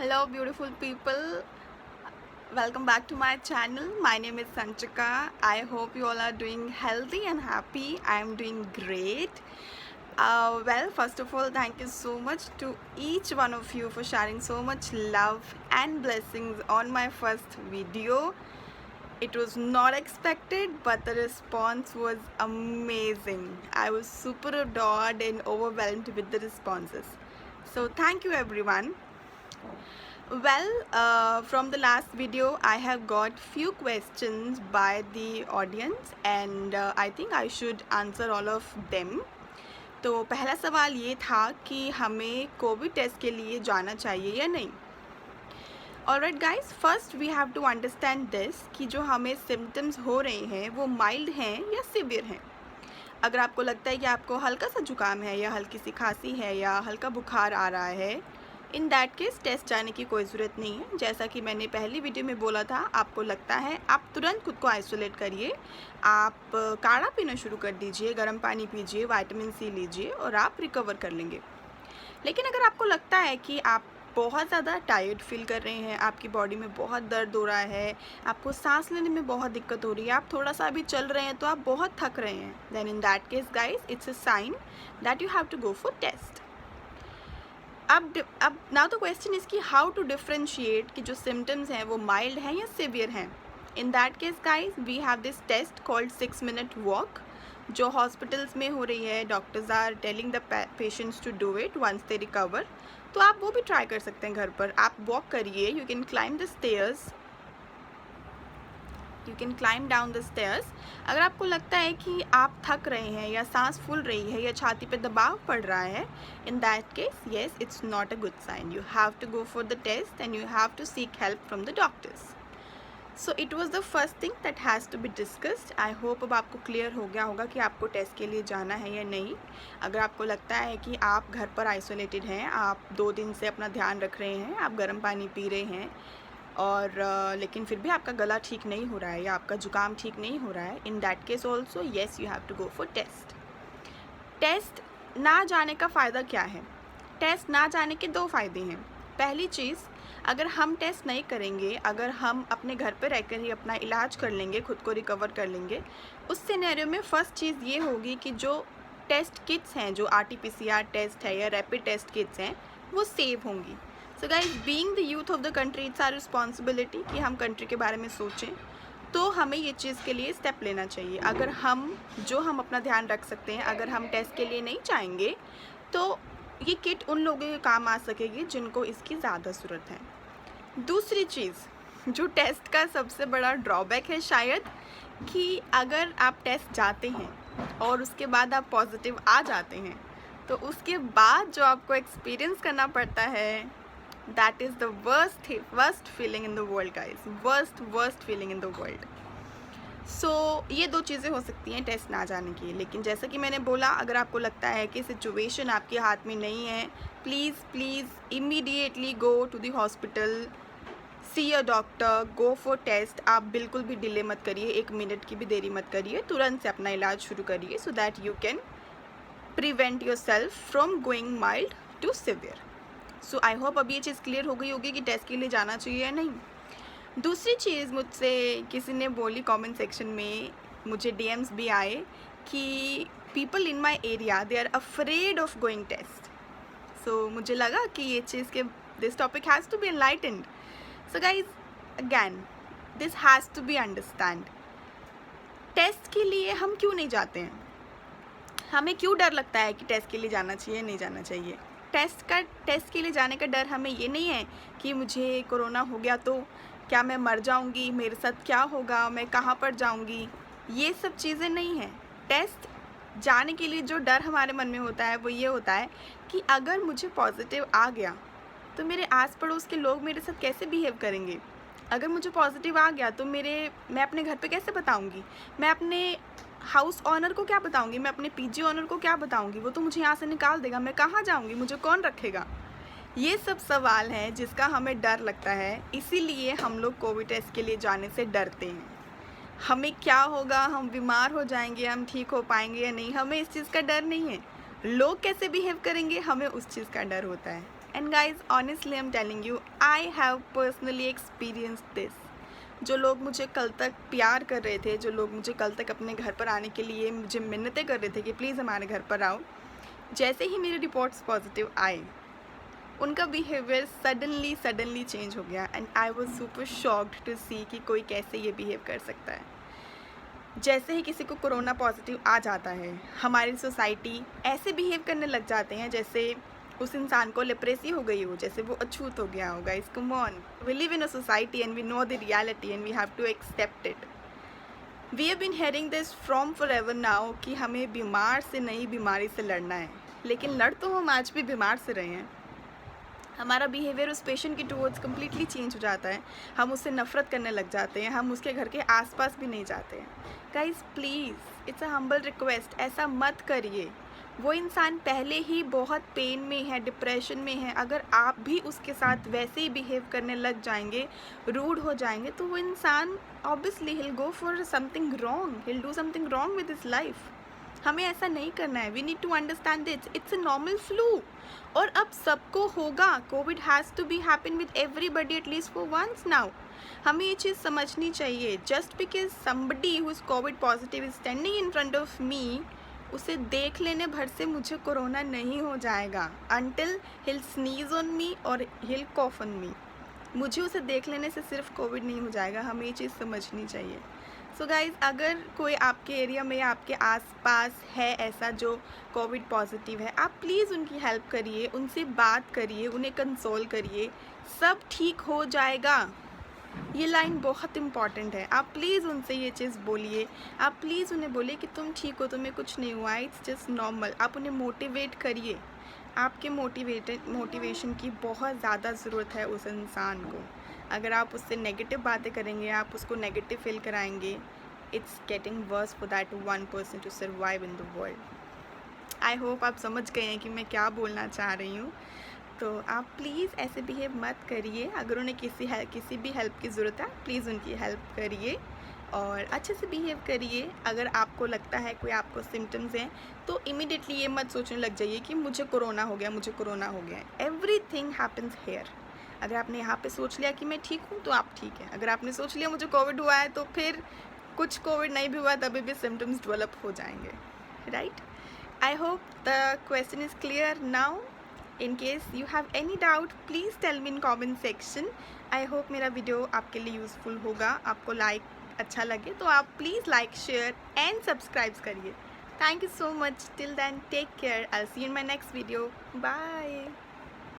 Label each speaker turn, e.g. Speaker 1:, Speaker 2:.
Speaker 1: Hello, beautiful people. Welcome back to my channel. My name is Sanchika. I hope you all are doing healthy and happy. I am doing great. Well, first of all, thank you so much to each one of you for sharing so much love and blessings on my first video. It was not expected, but the response was amazing. I was super adored and overwhelmed with the responses. So thank you everyone. Well, from the last video I have got few questions by the audience and I think I should answer all of them. तो पहला सवाल ये था कि हमें Covid test के लिए जाना चाहिए या नहीं. Alright guys, first we have to understand this कि जो हमें सिम्टम्स हो रहे हैं वो माइल्ड हैं या सिवियर हैं. अगर आपको लगता है कि आपको हल्का सा जुकाम है या हल्की सी खांसी है या हल्का बुखार आ रहा है, इन दैट केस टेस्ट जाने की कोई ज़रूरत नहीं है. जैसा कि मैंने पहली वीडियो में बोला था, आपको लगता है आप तुरंत खुद को आइसोलेट करिए. आप काढ़ा पीना शुरू कर दीजिए, गर्म पानी पीजिए, विटामिन सी लीजिए और आप रिकवर कर लेंगे. लेकिन अगर आपको लगता है कि आप बहुत ज़्यादा टायर्ड फील कर रहे हैं, आपकी बॉडी में बहुत दर्द हो रहा है, आपको सांस लेने में बहुत दिक्कत हो रही है, आप थोड़ा सा भी चल रहे हैं तो आप बहुत थक रहे हैं, then in that case guys it's a sign that you have to go for test. अब नाउ द क्वेश्चन इज़ कि हाउ टू डिफ्रेंशिएट कि जो सिम्टम्स हैं वो माइल्ड हैं या सिवियर हैं. In that case guys we have this test called 6 minute walk, जो हॉस्पिटल्स में हो रही है. Doctors are telling the patients to do it once they recover. तो आप वो भी ट्राई कर सकते हैं घर पर. आप वॉक करिए, you can climb the stairs, you can climb down the stairs. अगर आपको लगता है कि आप थक रहे हैं या सांस फूल रही है या छाती पे दबाव पड़ रहा है, in that case yes it's not a good sign. You have to go for the test and you have to seek help from the doctors. So it was the first thing that has to be discussed. I hope अब आपको clear हो गया होगा कि आपको test के लिए जाना है या नहीं. अगर आपको लगता है कि आप घर पर आइसोलेटेड हैं, आप 2 दिन से अपना ध्यान रख रहे हैं, आप गर्म पानी पी रहे हैं और लेकिन फिर भी आपका गला ठीक नहीं हो रहा है या आपका जुकाम ठीक नहीं हो रहा है, in that case also yes you have to go for test. Test ना जाने का फ़ायदा क्या है? टेस्ट ना जाने के 2 फ़ायदे हैं. पहली चीज़, अगर हम टेस्ट नहीं करेंगे, अगर हम अपने घर पे रहकर ही अपना इलाज कर लेंगे, खुद को रिकवर कर लेंगे, उस सिनेरियो में फ़र्स्ट चीज़ ये होगी कि जो टेस्ट किट्स हैं, जो RT-PCR टेस्ट है या रैपिड टेस्ट किट्स हैं, वो सेव होंगी. So guys, being the youth of the country, it's our responsibility कि हम कंट्री के बारे में सोचें. तो हमें ये चीज़ के लिए स्टेप लेना चाहिए. अगर हम अपना ध्यान रख सकते हैं, अगर हम टेस्ट के लिए नहीं जाएंगे तो ये किट उन लोगों के काम आ सकेगी जिनको इसकी ज़्यादा ज़रूरत है. दूसरी चीज़, जो टेस्ट का सबसे बड़ा ड्रॉबैक है शायद, कि अगर आप टेस्ट जाते हैं और उसके बाद आप पॉजिटिव आ जाते हैं, तो उसके बाद जो आपको एक्सपीरियंस करना पड़ता है, that is the worst feeling in the world guys. Worst feeling in the world. So ये 2 चीज़ें हो सकती हैं टेस्ट ना जाने की. लेकिन जैसा कि मैंने बोला, अगर आपको लगता है कि सिचुएशन आपके हाथ में नहीं है, please immediately go to the hospital, see a doctor, go for test. आप बिल्कुल भी डिले मत करिए, 1 मिनट की भी देरी मत करिए, तुरंत से अपना इलाज शुरू करिए so that you can prevent yourself from going mild to severe. So I hope अब ये चीज़ क्लियर हो गई होगी कि टेस्ट के लिए जाना चाहिए या नहीं. दूसरी चीज़, मुझसे किसी ने बोली कमेंट सेक्शन में, मुझे DMs भी आए कि people in my area they are afraid of going test. So मुझे लगा कि ये चीज़ के this topic has to be enlightened. So guys, again this has to be understand. Test के लिए हम क्यों नहीं जाते हैं? हमें क्यों डर लगता है कि टेस्ट के लिए जाना चाहिए नहीं जाना चाहिए? टेस्ट के लिए जाने का डर हमें ये नहीं है कि मुझे कोरोना हो गया तो क्या मैं मर जाऊंगी, मेरे साथ क्या होगा, मैं कहाँ पर जाऊंगी. ये सब चीज़ें नहीं हैं. टेस्ट जाने के लिए जो डर हमारे मन में होता है वो ये होता है कि अगर मुझे पॉजिटिव आ गया तो मेरे आस पड़ोस के लोग मेरे साथ कैसे बिहेव करेंगे. अगर मुझे पॉजिटिव आ गया तो मैं अपने घर पे कैसे बताऊंगी, मैं अपने हाउस ऑनर को क्या बताऊंगी, मैं अपने PG ऑनर को क्या बताऊंगी, वो तो मुझे यहाँ से निकाल देगा, मैं कहाँ जाऊंगी, मुझे कौन रखेगा. ये सब सवाल हैं जिसका हमें डर लगता है. इसीलिए हम लोग कोविड टेस्ट के लिए जाने से डरते हैं. हमें क्या होगा, हम बीमार हो जाएंगे, हम ठीक हो पाएंगे या नहीं, हमें इस चीज़ का डर नहीं है. लोग कैसे बिहेव करेंगे, हमें उस चीज़ का डर होता है. And guys honestly I am telling you, I have personally experienced this. जो लोग मुझे कल तक प्यार कर रहे थे, जो लोग मुझे कल तक अपने घर पर आने के लिए मुझे मिन्नतें कर रहे थे कि प्लीज़ हमारे घर पर आओ, जैसे ही मेरे रिपोर्ट्स पॉजिटिव आए उनका बिहेवियर सडनली चेंज हो गया. And I was super shocked to see कि कोई कैसे ये बिहेव कर सकता है. जैसे ही किसी को कोरोना पॉजिटिव आ जाता है, हमारी सोसाइटी ऐसे बिहेव करने लग जाते हैं जैसे उस इंसान को लेप्रेसी हो गई हो, जैसे वो अछूत हो गया हो. Guys come on, we live in a society and we know the reality and we have to accept it. We have been hearing this from forever now कि हमें बीमार से नहीं बीमारी से लड़ना है. लेकिन लड़ तो हम आज भी बीमार से रहे हैं. हमारा बिहेवियर उस पेशेंट की टूवर्ड्स कम्प्लीटली चेंज हो जाता है. हम उससे नफ़रत करने लग जाते हैं. हम उसके घर के आसपास भी नहीं जाते हैं. Guys please, it's a humble request, ऐसा मत करिए. वो इंसान पहले ही बहुत पेन में है, डिप्रेशन में है. अगर आप भी उसके साथ वैसे ही बिहेव करने लग जाएंगे, रूड हो जाएंगे, तो वो इंसान obviously he'll go for something wrong, he'll do something wrong with his life. हमें ऐसा नहीं करना है. We need to understand this, it's a normal flu. और अब सबको होगा. COVID has to be happen with everybody at least for once now. हमें ये चीज़ समझनी चाहिए. Just because somebody who is COVID positive is standing in front of me, उसे देख लेने भर से मुझे कोरोना नहीं हो जाएगा. Until hill sneeze on me और हिल कॉफ ऑन मी, मुझे उसे देख लेने से सिर्फ कोविड नहीं हो जाएगा. हमें ये चीज़ समझनी चाहिए. सो गाइज़, अगर कोई आपके एरिया में या आपके आसपास है ऐसा जो कोविड पॉजिटिव है, आप प्लीज़ उनकी हेल्प करिए, उनसे बात करिए, उन्हें कंसोल करिए. सब ठीक हो जाएगा. ये लाइन बहुत इम्पॉर्टेंट है. आप प्लीज़ उनसे ये चीज़ बोलिए. आप प्लीज़ उन्हें बोलिए कि तुम ठीक हो, तुम्हें कुछ नहीं हुआ, इट्स जस्ट नॉर्मल. आप उन्हें मोटिवेट करिए. आपके मोटिवेशन की बहुत ज़्यादा ज़रूरत है उस इंसान को. अगर आप उससे नेगेटिव बातें करेंगे, आप उसको नेगेटिव फील कराएंगे, it's getting worse for that one person to survive in the world. I hope आप समझ गए हैं कि मैं क्या बोलना चाह रही हूँ. तो आप प्लीज़ ऐसे बिहेव मत करिए. अगर उन्हें किसी भी हेल्प की ज़रूरत है, प्लीज़ उनकी हेल्प करिए और अच्छे से बिहेव करिए. अगर आपको लगता है कोई आपको सिम्टम्स हैं, तो इमीडिएटली ये मत सोचने लग जाइए कि मुझे कोरोना हो गया, मुझे कोरोना हो गया. Everything happens here. अगर आपने यहाँ पे सोच लिया कि मैं ठीक हूँ, तो आप ठीक है. अगर आपने सोच लिया मुझे कोविड हुआ है, तो फिर कुछ कोविड नहीं भी हुआ तभी भी सिम्टम्स डेवलप हो जाएंगे, right? I hope the question is clear now. In case you have any doubt, please tell me in comment section. I hope मेरा वीडियो आपके लिए यूज़फुल होगा. आपको अच्छा लगे तो आप please like, share and subscribe करिए. Thank you so much. Till then, take care. I'll see you in my next video. Bye.